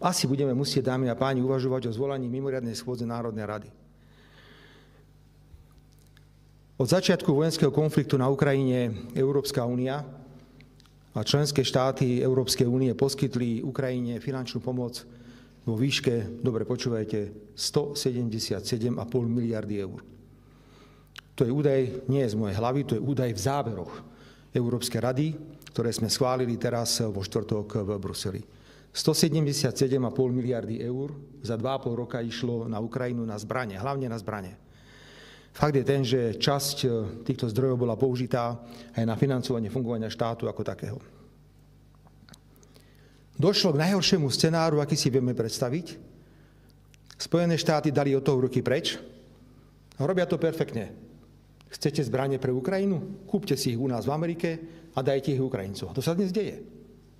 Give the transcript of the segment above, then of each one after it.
asi budeme musieť, dámy a páni, uvažovať o zvolaní mimoriadnej schôdze Národnej rady. Od začiatku vojenského konfliktu na Ukrajine Európska únia a členské štáty Európskej únie poskytli Ukrajine finančnú pomoc vo výške, dobre počúvajte, 177,5 miliardy eur. To je údaj nie z mojej hlavy, to je údaj v záveroch Európskej rady, ktoré sme schválili teraz vo štvrtok v Bruseli. 177,5 miliardy eur za 2,5 roka išlo na Ukrajinu na zbrane, hlavne na zbrane. Fakt je ten, že časť týchto zdrojov bola použitá aj na financovanie fungovania štátu ako takého. Došlo k najhoršiemu scenáru, aký si vieme predstaviť. Spojené štáty dali od toho ruky preč a robia to perfektne. Chcete zbrane pre Ukrajinu? Kúpte si ich u nás v Amerike a dajte ich Ukrajincom. To sa dnes deje.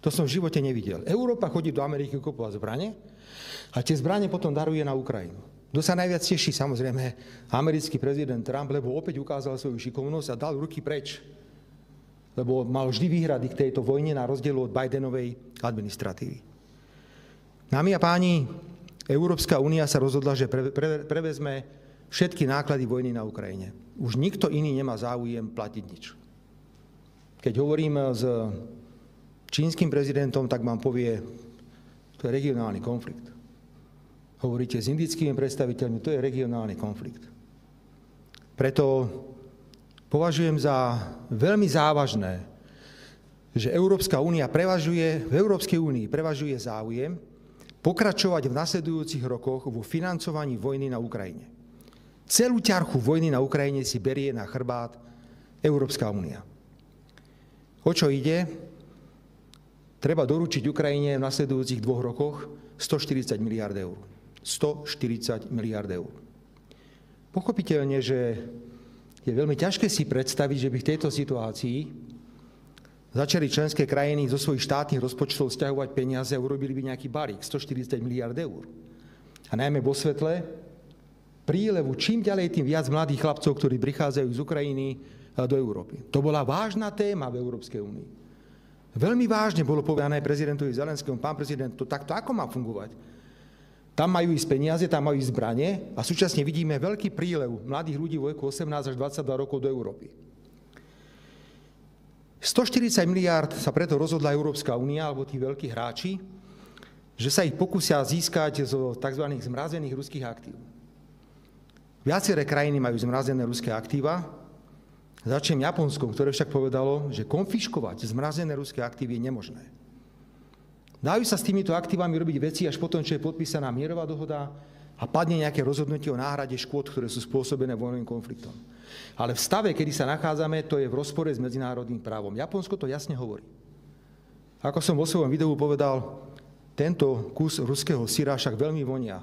To som v živote nevidel. Európa chodí do Ameriky kupovať zbrane a tie zbrane potom daruje na Ukrajinu. Kto sa najviac teší, samozrejme, americký prezident Trump, lebo opäť ukázal svoju šikovnosť a dal ruky preč. Lebo mal vždy výhrady k tejto vojne na rozdiel od Bidenovej administratívy. Dámy a páni, Európska únia sa rozhodla, že prevezme všetky náklady vojny na Ukrajine. Už nikto iný nemá záujem platiť nič. Keď hovorím s čínskym prezidentom, tak vám povie, to je regionálny konflikt. Hovoríte s indickými predstaviteľmi, to je regionálny konflikt. Preto považujem za veľmi závažné, že Európska únia v Európskej únii prevažuje záujem pokračovať v nasledujúcich rokoch vo financovaní vojny na Ukrajine. Celú ťarchu vojny na Ukrajine si berie na chrbát Európska únia. O čo ide? Treba doručiť Ukrajine v nasledujúcich 2 rokoch 140 miliard eur. 140 miliard eur. Pochopiteľne, že je veľmi ťažké si predstaviť, že by v tejto situácii začali členské krajiny zo svojich štátnych rozpočtov sťahovať peniaze a urobili by nejaký balík 140 miliard eur. A najmä vo svetle prílevu čím ďalej, tým viac mladých chlapcov, ktorí prichádzajú z Ukrajiny do Európy. To bola vážna téma v Európskej únii. Veľmi vážne bolo povedané prezidentovi Zelenskému, pán prezident, to takto ako má fungovať? Tam majú ísť peniaze, tam majú ísť zbrane a súčasne vidíme veľký prílev mladých ľudí vo veku 18 až 22 rokov do Európy. 140 miliárd sa preto rozhodla Európska únia, alebo tí veľkí hráči, že sa ich pokúsia získať zo tzv. Zmrazených ruských aktív. Viaceré krajiny majú zmrazené ruské aktíva. Začnem Japonskom, ktoré však povedalo, že konfiškovať zmrazené ruské aktívy je nemožné. Dajú sa s týmito aktívami robiť veci až potom, čo je podpísaná mierová dohoda a padne nejaké rozhodnutie o náhrade škôd, ktoré sú spôsobené vojnovým konfliktom. Ale v stave, kedy sa nachádzame, to je v rozpore s medzinárodným právom. Japonsko to jasne hovorí. Ako som vo svojom videu povedal, tento kus ruského syra však veľmi vonia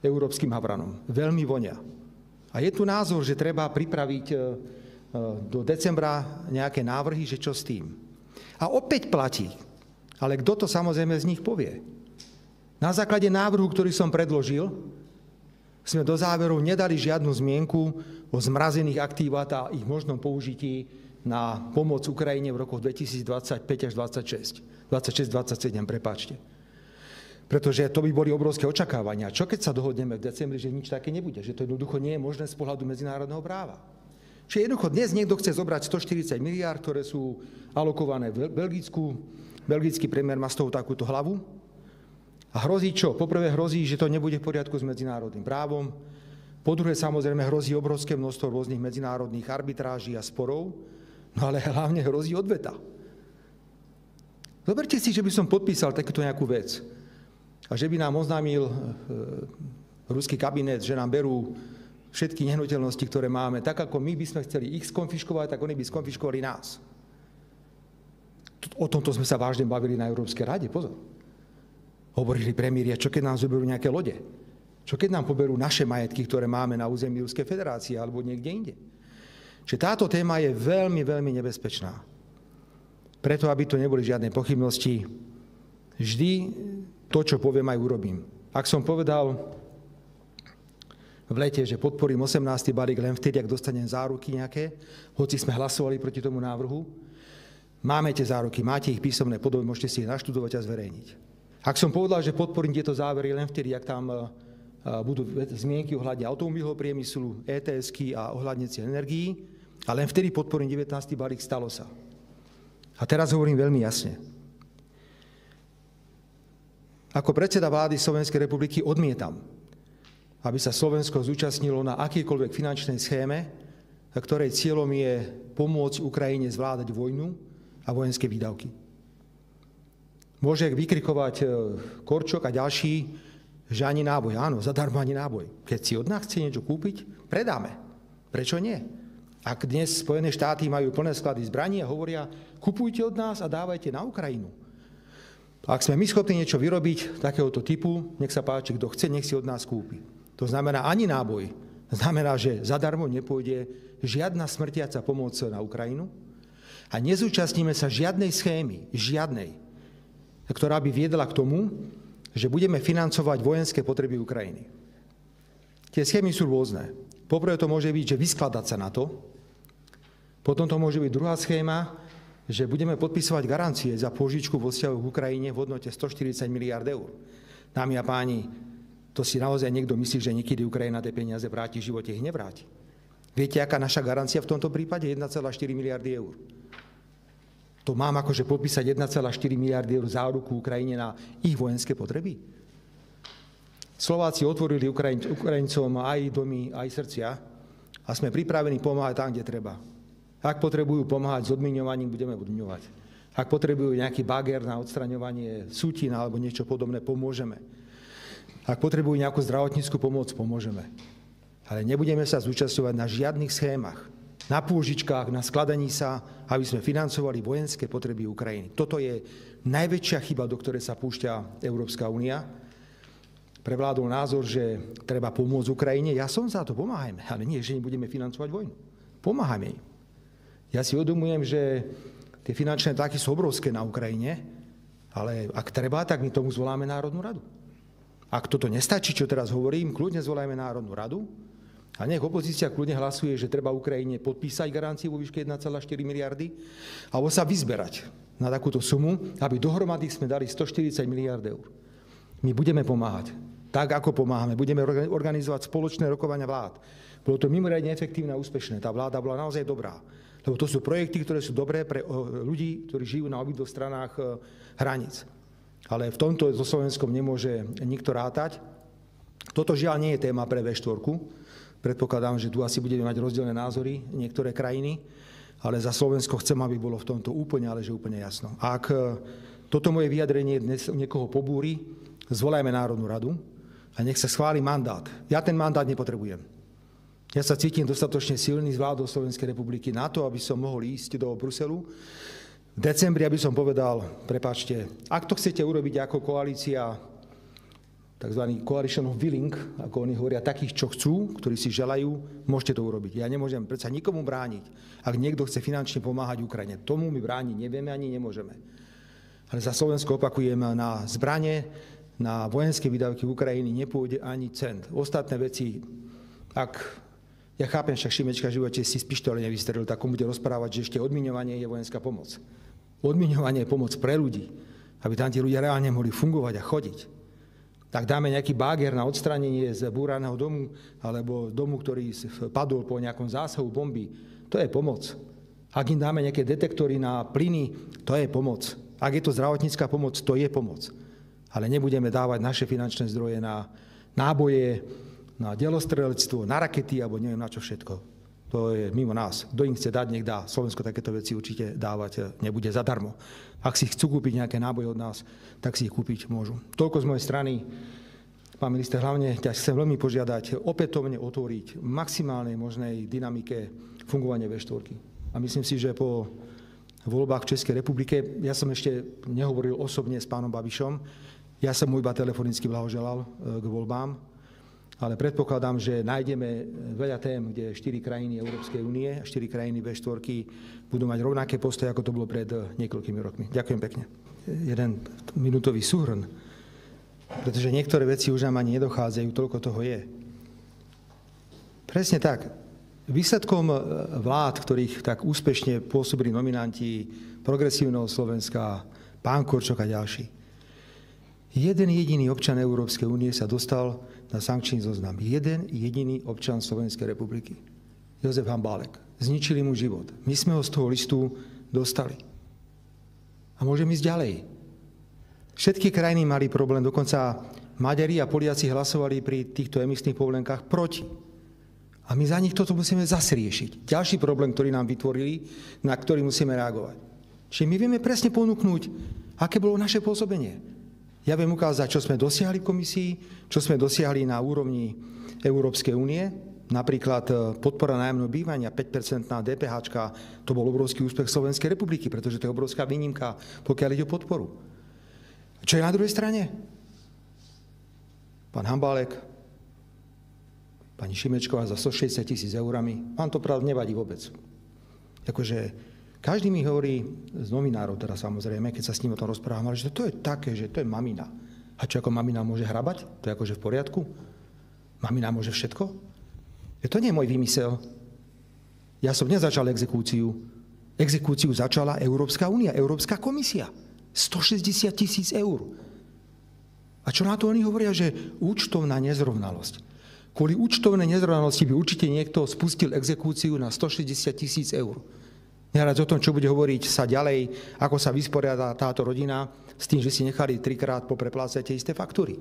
európskym havranom. Veľmi vonia. A je tu názor, že treba pripraviť do decembra nejaké návrhy, že čo s tým. A opäť platí. Ale kto to samozrejme z nich povie? Na základe návrhu, ktorý som predložil, sme do záverov nedali žiadnu zmienku o zmrazených aktívach a ich možnom použití na pomoc Ukrajine v rokoch 2025 až 26-27, prepáčte. Pretože to by boli obrovské očakávania. Čo keď sa dohodneme v decembri, že nič také nebude? Že to jednoducho nie je možné z pohľadu medzinárodného práva. Čiže jednoducho dnes niekto chce zobrať 140 miliárd, ktoré sú alokované v Belgicku. Belgický premiér má z toho takúto hlavu. A hrozí čo? Poprvé hrozí, že to nebude v poriadku s medzinárodným právom. Po druhé, samozrejme, hrozí obrovské množstvo rôznych medzinárodných arbitráží a sporov. No ale hlavne hrozí odveta. Zoberte si, že by som podpísal takúto nejakú vec. A že by nám oznámil ruský kabinet, že nám berú všetky nehnuteľnosti, ktoré máme. Tak ako my by sme chceli ich skonfiškovať, tak oni by skonfiškovali nás. O tomto sme sa vážne bavili na Európskej rade, pozor. Hovorili premiéri, čo keď nám zoberú nejaké lode? Čo keď nám poberú naše majetky, ktoré máme na území Ruskej federácie alebo niekde inde? Čiže táto téma je veľmi, veľmi nebezpečná. Preto, aby to neboli žiadne pochybnosti, vždy to, čo poviem, aj urobím. Ak som povedal v lete, že podporím 18. balík len vtedy, ak dostanem záruky nejaké, hoci sme hlasovali proti tomu návrhu, máme tie záruky, máte ich písomné podoby, môžete si ich naštudovať a zverejniť. Ak som povedal, že podporím tieto závery len vtedy, ak tam budú zmienky ohľadne automobilového priemyslu, ETS-ky a ohľadne cien energií, a len vtedy podporím 19. balík, stalo sa. A teraz hovorím veľmi jasne. Ako predseda vlády Slovenskej republiky odmietam, aby sa Slovensko zúčastnilo na akýkoľvek finančnej schéme, ktorej cieľom je pomôcť Ukrajine zvládať vojnu a vojenské výdavky. Môže vykrikovať Korčok a ďalší, že ani náboj. Áno, zadarmo ani náboj. Keď si od nás chce niečo kúpiť, predáme. Prečo nie? Ak dnes Spojené štáty majú plné sklady zbraní a hovoria, kupujte od nás a dávajte na Ukrajinu. Ak sme my schopní niečo vyrobiť takéhoto typu, nech sa páči, kto chce, nech si od nás kúpi. To znamená ani náboj. Znamená, že zadarmo nepôjde žiadna smrtiaca pomoc na Ukrajinu a nezúčastníme sa žiadnej schémy, ktorá by viedla k tomu, že budeme financovať vojenské potreby Ukrajiny. Tie schémy sú rôzne. Poprvé to môže byť, že vyskladať sa na to. Potom to môže byť druhá schéma, že budeme podpisovať garancie za pôžičku vo vzťahu k Ukrajine v hodnote 140 miliárd eur. Dámy a páni, to si naozaj niekto myslí, že niekedy Ukrajina tie peniaze vráti, v živote ich nevráti. Viete, aká naša garancia v tomto prípade? 1,4 miliardy eur. To mám akože podpísať 1,4 miliardy eur záruku Ukrajine na ich vojenské potreby? Slováci otvorili Ukrajincom aj domy, aj srdcia a sme pripravení pomáhať tam, kde treba. Ak potrebujú pomáhať s odmiňovaním, budeme odmiňovať. Ak potrebujú nejaký bager na odstraňovanie sútin alebo niečo podobné, pomôžeme. Ak potrebujú nejakú zdravotnícku pomoc, pomôžeme. Ale nebudeme sa zúčastňovať na žiadnych schémach, na pôžičkách, na skladaní sa, aby sme financovali vojenské potreby Ukrajiny. Toto je najväčšia chyba, do ktorej sa púšťa Európska únia. Prevládol názor, že treba pomôcť Ukrajine. Ja som za to, pomáhajme, ale nie, že nebudeme financovať vojnu. Pomáhajme im. Ja si uvedomujem, že tie finančné tlaky sú obrovské na Ukrajine, ale ak treba, tak my tomu zvoláme Národnú radu. Ak toto nestačí, čo teraz hovorím, kľudne zvolajme Národnú radu a nech opozícia kľudne hlasuje, že treba Ukrajine podpísať garanciu vo výške 1,4 miliardy alebo sa vyzberať na takúto sumu, aby dohromady sme dali 140 miliárd eur. My budeme pomáhať. Tak, ako pomáhame. Budeme organizovať spoločné rokovania vlád. Bolo to mimoriadne efektívne a úspešné. Tá vláda bola naozaj dobrá. Lebo to sú projekty, ktoré sú dobré pre ľudí, ktorí žijú na obidvoch stranách hraníc. Ale v tomto so Slovenskom nemôže nikto rátať. Toto žiaľ nie je téma pre V4. Predpokladám, že tu asi budeme mať rozdielne názory niektoré krajiny, ale za Slovensko chcem, aby bolo v tomto úplne, ale že úplne jasno. Ak toto moje vyjadrenie dnes niekoho pobúri, zvolajme Národnú radu a nech sa schváli mandát. Ja ten mandát nepotrebujem. Ja sa cítim dostatočne silný z vládou Slovenskej republiky na to, aby som mohol ísť do Bruselu. V decembri, aby som povedal, prepáčte, ak to chcete urobiť ako koalícia, tzv. Coalition of Willing, ako oni hovoria, takých, čo chcú, ktorí si želajú, môžete to urobiť. Ja nemôžem predsa nikomu brániť, ak niekto chce finančne pomáhať Ukrajine. Tomu my brániť nevieme ani nemôžeme. Ale za Slovensko opakujem, na zbrane, na vojenské výdavky Ukrajiny nepôjde ani cent. Ostatné veci, ja chápem, však Šimečka v živote si z pištole nevystrelil, tak on bude rozprávať, že ešte odmiňovanie je vojenská pomoc. Odmiňovanie je pomoc pre ľudí, aby tam tí ľudia reálne mohli fungovať a chodiť. Tak dáme nejaký báger na odstránenie z búraného domu alebo domu, ktorý padol po nejakom zásahu bomby. To je pomoc. Ak im dáme nejaké detektory na plyny, to je pomoc. Ak je to zdravotnícka pomoc, to je pomoc. Ale nebudeme dávať naše finančné zdroje na náboje, na delostrelectvo, na rakety alebo neviem na čo všetko. To je mimo nás. Kto im chce dať, nech dá. Slovensko takéto veci určite dávať nebude zadarmo. Ak si chcú kúpiť nejaké náboje od nás, tak si ich kúpiť môžu. Toľko z mojej strany. Pán minister, hlavne ťa chcem veľmi požiadať opätovne otvoriť v maximálnej možnej dynamike fungovanie V4. A myslím si, že po voľbách v Českej republike, ja som ešte nehovoril osobne s pánom Babišom, ja som mu iba telefonicky blahoželal k voľbám, ale predpokladám, že nájdeme veľa tém, kde 4 krajiny Európskej únie a 4 krajiny V4 budú mať rovnaké postoje, ako to bolo pred niekoľkými rokmi. Ďakujem pekne. Jeden minútový súhrn, pretože niektoré veci už nám ani nedochádzajú, toľko toho je. Presne tak. Výsledkom vlád, ktorých tak úspešne pôsobili nominanti Progresívneho Slovenska, pán Korčok a ďalší, Jeden jediný občan Európskej únie sa dostal na sankčný zoznam. Jeden jediný občan Slovenskej republiky. Jozef Hambálek. Zničili mu život. My sme ho z toho listu dostali. A môžeme ísť ďalej. Všetky krajiny mali problém, dokonca Maďari a Poliaci hlasovali pri týchto emisných povolenkách proti. A my za nich toto musíme zase riešiť. Ďalší problém, ktorý nám vytvorili, na ktorý musíme reagovať. Čiže my vieme presne ponúknuť, aké bolo naše pôsobenie. Ja viem ukázať, čo sme dosiahli v komisii, čo sme dosiahli na úrovni Európskej únie, napríklad podpora nájomného bývania, 5% DPH, to bol obrovský úspech Slovenskej republiky, pretože to je obrovská výnimka, pokiaľ ide o podporu. Čo je na druhej strane? Pán Hambálek, pani Šimečková za 160 000 eurami, vám to pravda nevadí vôbec. Akože každý mi hovorí, z novinárov teda samozrejme, keď sa s ním o tom rozprávam, že to je také, že to je mamina. A čo, ako mamina môže hrabať? To je akože v poriadku? Mamina môže všetko? To nie je môj výmysel. Ja som nezačal exekúciu. Exekúciu začala Európska únia, Európska komisia. 160 000 eur. A čo na to oni hovoria, že účtovná nezrovnalosť. Kvôli účtovnej nezrovnalosti by určite niekto spustil exekúciu na 160 000 eur. Nehrať o tom, čo bude hovoriť sa ďalej, ako sa vysporiada táto rodina s tým, že si nechali 3-krát popreplácať tie isté faktúry.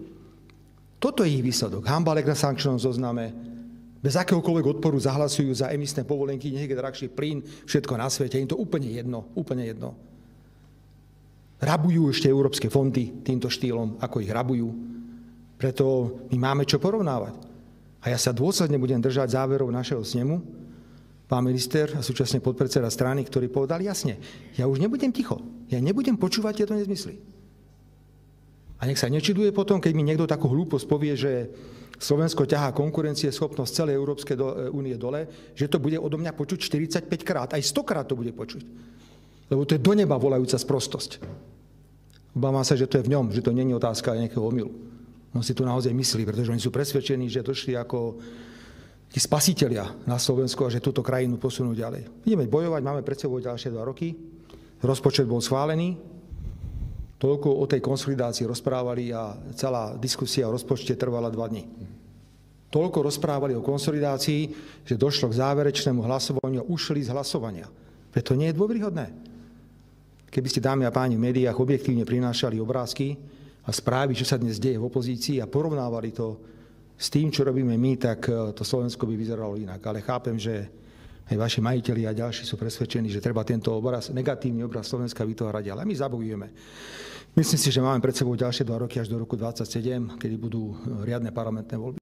Toto je ich výsledok. Hambálek na sankčnom zozname. Bez akéhokoľvek odporu zahlasujú za emisné povolenky, nech je drahší plyn, všetko na svete. Im to úplne jedno, úplne jedno. Rabujú ešte európske fondy týmto štýlom, ako ich rabujú. Preto my máme čo porovnávať. A ja sa dôsledne budem držať záverov našeho snemu, pán minister a súčasne podpredseda strany, ktorý povedal jasne, ja už nebudem ticho, ja nebudem počúvať tieto nezmysly. A nech sa nečuduje potom, keď mi niekto takú hlúposť povie, že Slovensko ťahá konkurencieschopnosť celej Európskej únie dole, že to bude odo mňa počuť 45 krát, aj 100 krát to bude počuť. Lebo to je do neba volajúca sprostosť. Obávam sa, že to je v ňom, že to nie je otázka nejakého omylu. On si to naozaj myslí, pretože oni sú presvedčení, že došli ako tí spasitelia na Slovensku a že túto krajinu posunú ďalej. Ideme bojovať, máme pred sebou ďalšie 2 roky. Rozpočet bol schválený. Toľko o tej konsolidácii rozprávali a celá diskusia o rozpočte trvala 2 dni. Toľko rozprávali o konsolidácii, že došlo k záverečnému hlasovaniu a ušli z hlasovania. Preto nie je dôveryhodné. Keby ste, dámy a páni, v médiách objektívne prinášali obrázky a správy, čo sa dnes deje v opozícii a porovnávali to s tým, čo robíme my, tak to Slovensko by vyzeralo inak. Ale chápem, že aj vaši majiteľi a ďalší sú presvedčení, že treba tento obraz, negatívny obraz Slovenska vytvárať, ale my zabojujeme. Myslím si, že máme pred sebou ďalšie 2 roky až do roku 2027, kedy budú riadne parlamentné voľby.